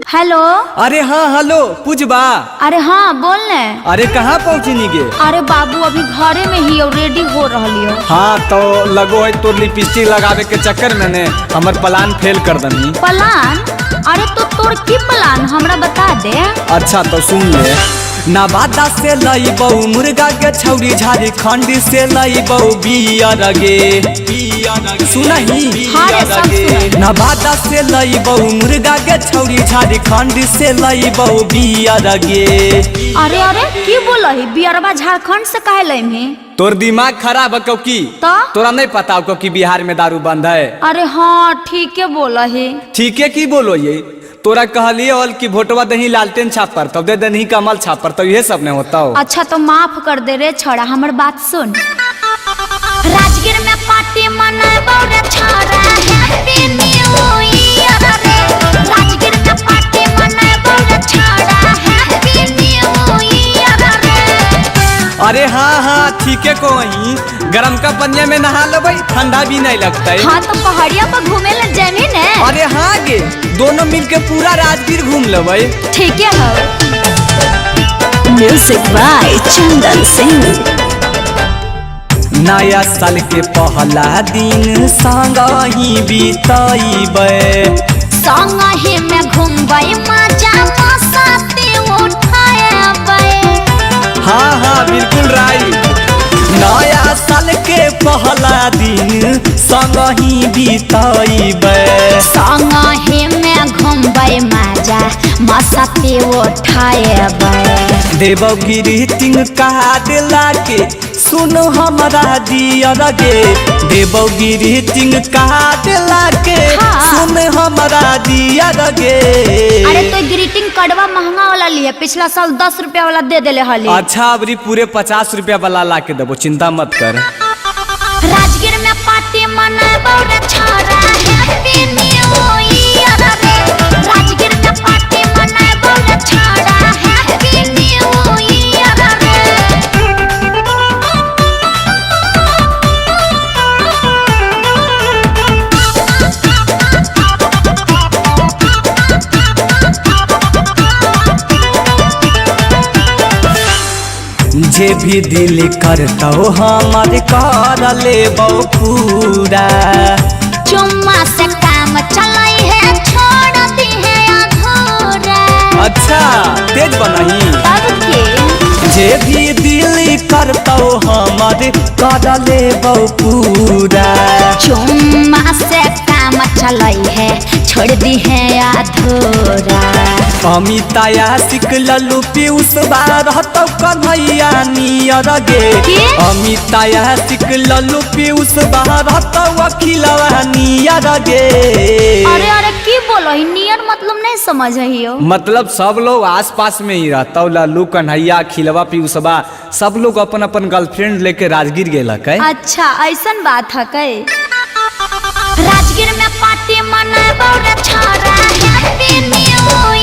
Hello. अरे हाँ hello पूजबा। अरे हाँ बोल ने। अरे कहाँ पहुँची गे? अरे बाबू अभी घरे में ही रेडी हो रही हो। हाँ तो लगो है तो लिपस्टिक लगावे के चक्कर में ने हमर प्लान फेल कर दनी। प्लान? अरे तो तोर की प्लान हमरा बता दे। अच्छा तो सुन ले। नवादा से लई बहू मुर्गा के छौरी झारखंड से लई बहू बियर गे सुनही। हाँ रे सब सुन। नवादा से लई बहू मुर्गा के छौरी झारखंड से लई बहू बियर गे। अरे अरे की बोलही बियरबा झारखंड से काहे लइमी? तोर दिमाग खराब है क्योंकि तो तोरा नहीं पता हो कि बिहार में दारू बंद है। अरे हाँ ठीक है बोलही। ठीक है की बोलो ये तोरा कहलिए और कि वोटवा दही लालटेन छाप पर तब दे दही कमल छाप पर तो ये सब नहीं होता हो। अच्छा तो माफ कर दे रे छोड़ा हमर बात सुन। राजगीर में पार्टी मनाबो रे छोरा हैप्पी न्यू ईयर रे। राजगीर में पार्टी मनाबो रे छोरा हैप्पी न्यू ईयर रे। अरे हाँ हाँ ठीक है कोई गरम का पनिया में नहा लो भाई ठंडा भी नहीं लगता है। हाँ तो पहाड़िया पर घूमे ले जमीन है। अरे हाँ गे दोनों मिलके पूरा राजगीर घूम लो भाई। ठीक है हो। Music by Chandan Singh. नया साल के पहला दिन संग ही बीतइबे। संग ही में घूमबे मजा मस्ती उठाएबे। हाँ हाँ बिल्कुल राइट। नया साल के पहला दिन संग ही बीतइबे। संग ही में घूमबे मजा मस्ती उठाएबे। देवो ग्रीटिंग कार्ड लाके सुनो हमारा दियर गे। देवो ग्रीटिंग कार्ड लाके हाँ। सुन हमारा दियर गे। अरे तो ग्रीटिंग कार्डवा महंगा वाला लिए पिछला साल 10 रुपया वाला दे देले हली। अच्छा अबरी पूरे 50 रुपया वाला लाके देबो चिंता मत कर। राजगीर में पार्टी मनाबो रे छोरा हैप्पी न्यू ईयर रे। राजगीर में पार्टी मनाबो रे छोरा हैप्पी न्यू ईयर रे। जे भी दिल करता हमारे कर लेबो पूरा। चुम्मा से काम चलाई है छोड़ दी है अधूरा। अच्छा तेज बनही। तब के जे भी दिल करता हमारे कर लेबो पूरा। चुम्मा से काम चलाई है छोड़ दी है अधूरा। अमिताया सिक लल्लू पीयूष रहतो कन्हैया नियर गे। के? अमिताया सिक लल्लू पीयूष रहतो अखिलवा नियर गे। अरे अरे की बोलो ही नियर मतलब नहीं समझ ही हो। मतलब सब लोग आस पास में ही रहता लल्लू कन्हैया खिलवा पीयूषबा सब लोग अपन अपन गर्लफ्रेंड लेके राजगीर गेलक है। अच्छा ऐसन बात है कई। राजगीर में पार्टी मनाबो रे छोरा हैप्पी न्यू